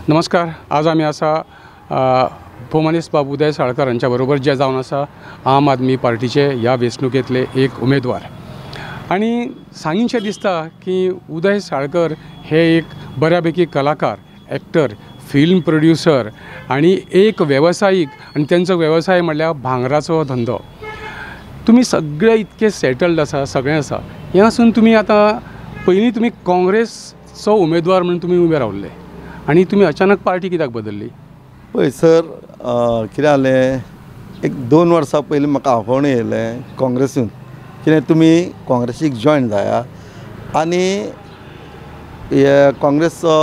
नमस्कार. आज आम्ही असा भोमनीस बाब उदय साळकर यांच्या बरोबर जे जाऊन असा आम आदमी पार्टीचे या वेंचणुकेतले एक उमेदवार आणि सांगिनशें दिसता की उदय साळकर हे एक बऱ्यापैकी कलाकार, ॲक्टर, फिल्म प्रोड्युसर आणि एक व्यावसायिक आणि त्यांचो व्यवसाय म्हणल्यार भांगराचो धंदो. तुम्ही सगळे इतके सेटल्ड आसा, सगळें आसा. हें आसून तुम्ही आता पयलीं तुम्ही काँग्रेसचो उमेदवार म्हणून तुम्ही उबे रावल्ले आणि तुम्ही अचानक पार्टी कित्याक बदलली? पळय सर, कितें जालें, एक 2 वर्सां पयलीं म्हाका आव्हान येयलें काँग्रेसीन कित्याक तुमी काँग्रेसीक जॉयन जाया आनी हे काँग्रेसचो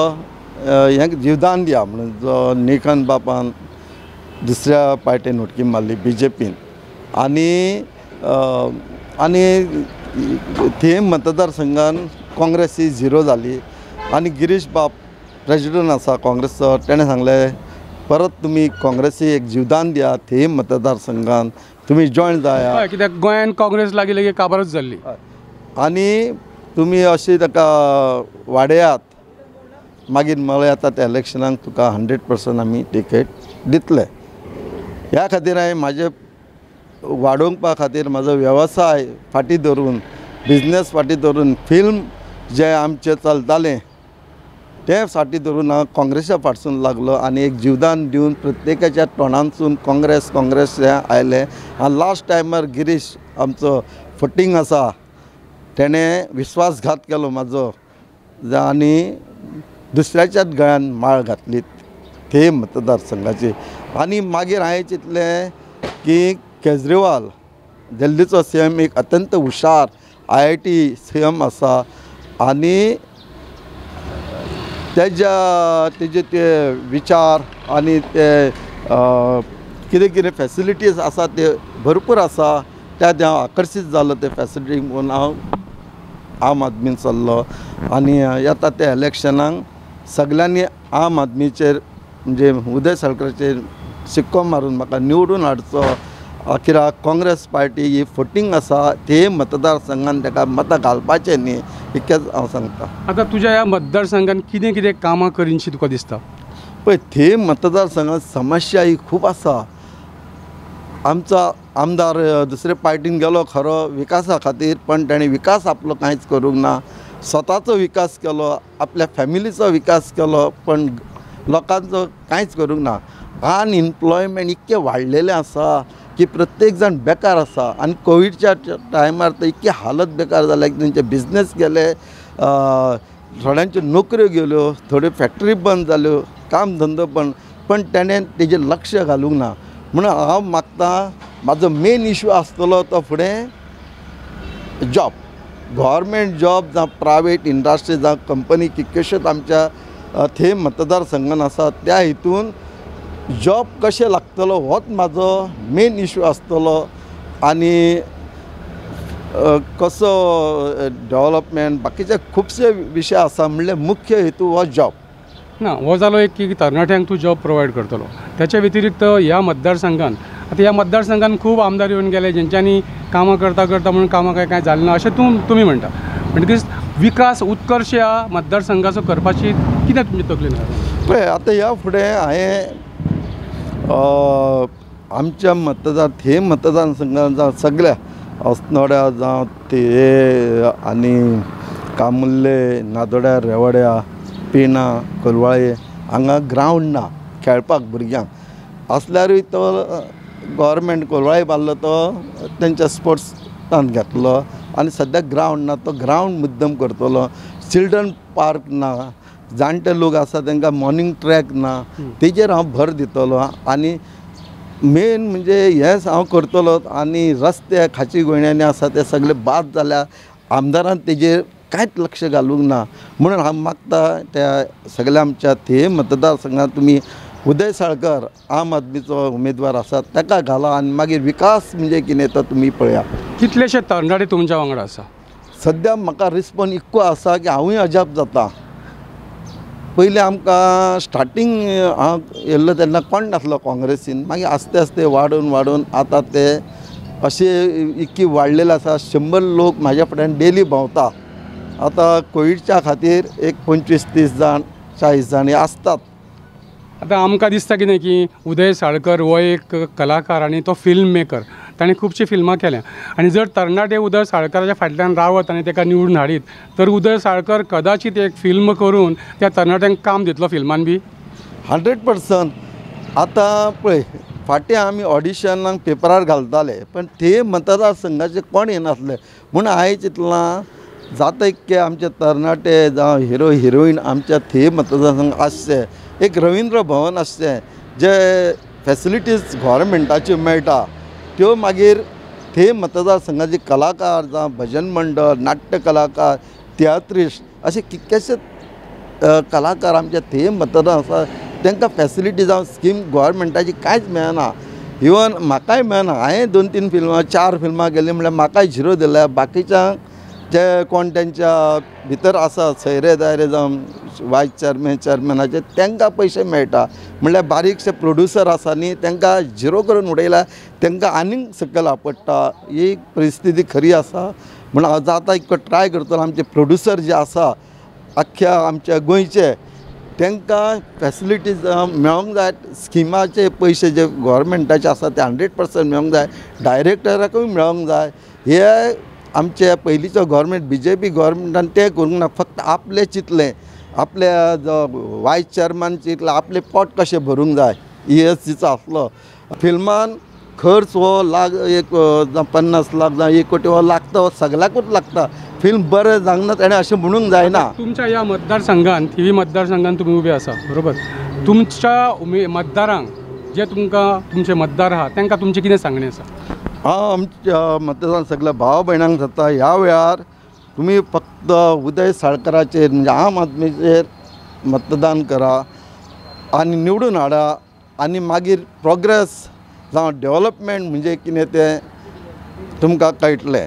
हें जीवदान दिया म्हणून जो निखन बापान दुसऱ्या पार्टीन उडकी मारली BJPन आनी ते मतदारसंघान काँग्रेस ही झिरो जाली आनी गिरीश बाब प्रेसिडेंट आसा काँग्रेसचो, तेणें सांगलें परत तुम्ही काँग्रेसी एक जीवदान दिया, ते मतदारसंघान तुम्ही जॉयन जाया कित्याक गोंयान काँग्रेस लागीं काबारच जाल्ली आनी तुमी अशी ताका वाडयात. मागीर म्हळें येता त्या इलेक्शनाक तुका 100% आमी टिकेट दितले. ह्या खातीर हांवें म्हाजें वाडोवपा खातीर म्हाजो वेवसाय फाटीं धरून, बिजनेस फाटीं धरून, फिल्म जे आमचें चलतालें ते फाटीं धरून हांव काँग्रेसा फाटसून लागलो आनी एक जीवदान दिवन प्रत्येकाच्या तोंडांतसून काँग्रेस हें आयलें. आनी लास्ट टायमार गिरीश आमचो फटींग आसा, तेणें विश्वासघात केलो म्हाजो आनी दुसऱ्याच्याच गळ्यान माळ घातली ते मतदारसंघाची. आनी मागीर हांवें चिंतलें की केजरीवाल दिल्लीचो CM एक अत्यंत हुशार IIT CM आसा आनी तेजे ते विचार आनी ते कितें कितें फॅसिलिटीज आसा ते भरपूर आसा. त्या हांव आकर्शीत जालो ते फॅसिलिटी म्हणून हांव आम आदमीन चल्लो आनी येता त्या इलेक्शनाक सगळ्यांनी आम आदमीचेर म्हणजे उदय साळकराचेर शिक्को मारून म्हाका निवडून हाडचो. कित्याक काँग्रेस पार्टी ही फटींग आसा, ते मतदारसंघान ताका मतां घालपाचें न्ही, इतकेंच हांव सांगता. आता तुज्या ह्या मतदारसंघान कितें कितें कामां करीनशी तुका दिसता? पळय, ते मतदारसंघात समस्या ही खूब आसा. आमचो आमदार दुसरे पार्टीन गेलो खरो विकासा खातीर, पण ताणें विकास आपलो कांयच करूंक ना. स्वताचो विकास केलो, आपल्या फॅमिलीचो विकास केलो, पण लोकांचो कांयच करूंक ना. अनएम्प्लॉयमेंट इतकें वाडलेलें आसा की प्रत्येक जाण बेकार आसा आनी कोविडच्या टायमार तर इतकी हालत बेकार जाल्या की तेंचे बिझनेस गेले, थोड्यांच्यो नोकऱ्यो गेल्यो, थोड्यो फॅक्टरी बंद जाल्यो, काम धंदो बंद, पण तेणें तेजेर लक्ष घालूंक ना. म्हणून हांव मागतां म्हाजो मेन इशू आसतलो तो फुडें जॉब, गव्हर्मेंट जॉब जावं प्रायवेट इंडस्ट्री जावं कंपनी कितल्योश्योच आमच्या थंय मतदारसंघान आसा, त्या हितून जॉब कशें लागतलो होच म्हाजो मेन इशू आसतलो. आनी कसो डेव्हलपमेंट बाकीचे खुबशे विशय आसा, म्हणल्यार मुख्य हेतू हो जॉब ना. हो जालो एक की तरणाट्यांक तूं जॉब प्रोवायड करतलो. त्याच्या व्यतिरिक्त ह्या मतदारसंघान आता ह्या मतदारसंघान खूब आमदार येवन गेले जेंच्यांनी कामां करता म्हणून कामां कांय जालें ना अशें तुमी म्हणटा. म्हणटकीच विकास उत्कर्श ह्या मतदारसंघाचो करपाची कित्याक तुमची तकलेन आसा? पळय, आतां ह्या फुडें हांवें आमच्या मतदारसंघान जावं सगळ्या अस्नोड्या जावं ते आनी कामुर्ले, नादोड्या, रेवाड्या, पेना, कोलवाळे हांगा ग्रावंड ना खेळपाक भुरग्यांक. आसल्यारूय तो गव्हर्मेंट कोलवाळे बांदलो तो तेंच्या स्पोर्ट्सान घेतलो आनी सद्याक ग्रावंड ना, तो ग्रावंड मुद्दम करतलो. चिल्ड्रन पार्क ना, जाणटे लोक आसा तांकां मॉर्निंग ट्रॅक ना, तेजेर हांव भर दितलो. आनी मेन म्हणजे हेंच हांव करतलो. आनी रस्ते खाची गोंयड्यांनी आसा ते सगळे बाद जाल्या, आमदारान तेजेर कांयच लक्ष घालूंक ना. म्हणून हांव मागता त्या सगळ्या आमच्या ते मतदारसंघात तुमी उदय साळकर आम आदमीचो उमेदवार आसा ताका घाला आनी मागीर विकास म्हणजे कितें तो तुमी पळया. कितलेशे तरणाटे तुमच्या वांगडा आसा? सद्या म्हाका रिस्पॉन्स इतको आसा की हांवूय अजाप जाता. पयलीं आमकां स्टार्टींग हांव येयल्लो तेन्ना कोण नासलो काँग्रेसीन, मागीर आस्ते आस्ते वाडून आतां ते अशे इतकी वाडलेले आसा. 100 लोक म्हाज्या फुड्यान डेली भोंवता. आतां कोविडच्या खातीर एक 25-30 जाण 40 जाण आसतात. आतां आमकां दिसता कितें की उदय साळकर हो एक कलाकार आनी तो फिल्म मेकर. ताणें खुबशीं फिल्मां केल्या आनी जर तरणाटे उदय साळकराच्या फाटल्यान रावत आनी ताका निवडून हाडीत तर उदय साळकर कदाचित एक फिल्म करून त्या तरणाट्यांक काम दितलो फिल्मान बी. 100%. आतां पळय, फाटीं आमी ऑडिशनाक पेपरार घालताले पण ते मतदारसंघाचे कोण येनासले म्हूण हांवें चिंतलां जाता इतके आमचे तरणाटे जावं हिरो हिरोईन आमच्या थंय मतदारसंघ आसचे. एक रवींद्र भवन आसचें जे फॅसिलिटीज गव्हर्मेंटाच्यो मेळटा त्यो मागीर थंय मतदारसंघाचे कलाकार जावं भजन मंडळ, नाट्य कलाकार, तियात्रिस्ट असे कितकेशे कलाकार आमच्या थंय मतदार आसा तांकां फॅसिलिटी जावं स्कीम गव्हर्मेंटाची कांयच मेळना. इवन म्हाकाय मेळना. हांवें 2-3 फिल्मां 4 फिल्मां केली म्हणल्यार म्हाकाय झिरो दिल्या. बाकीच्यांक जे कोण तेंच्या भितर आसा सैरे दायरे जावं वायस चॅरमॅनाचे तांकां पयशे मेळटा. म्हणल्यार बारीकशे प्रोड्युसर आसा न्ही तांकां झिरो करून उडयल्या तांकां आनीक सकयल आपडटा. ही परिस्थिती खरी आसा. म्हण हांव जाता इतको ट्राय करतलो आमचे प्रोड्युसर जे आसा आख्ख्या आमच्या गोंयचे तांकां फॅसिलिटीज मेळोंक जाय. स्किमाचे पयशे जे गव्हर्मेंटाचे आसा ते 100% मेळोंक जाय. डायरेक्टराकूय मेळोंक जाय. हे आमचे पयलींचो गव्हर्मेंट BJP गव्हर्मेंटान तें करूंक ना. फक्त आपलें चिंतलें, आपल्या जो वायस चॅरमॅन चिंतलें आपलें पोट कशें भरूंक जाय. ESCचो आसलो. फिल्मान खर्च हो एक 50 लाख जावं 1 कोटी हो लागता, हो सगळ्याकूच लागता. फिल्म बरें जावंक ना ताणें अशें म्हणूंक जायना. तुमच्या ह्या मतदारसंघान थिवी मतदारसंघान तुमी उबे आसा बरोबर. तुमच्या मतदारांक जे तुमकां तुमचे मतदार आहा तांकां तुमचें कितें सांगणें आसा? हांव आमच्या मतदारांक सगळ्या भाव भयणांक जाता ह्या वेळार तुमी फक्त उदय साळकराचेर म्हणजे आम आदमीचेर मतदान करा आनी निवडून हाडा आनी मागीर प्रोग्रेस जावं डेवलपमेंट म्हणजे कितें तें तुमकां कळटलें.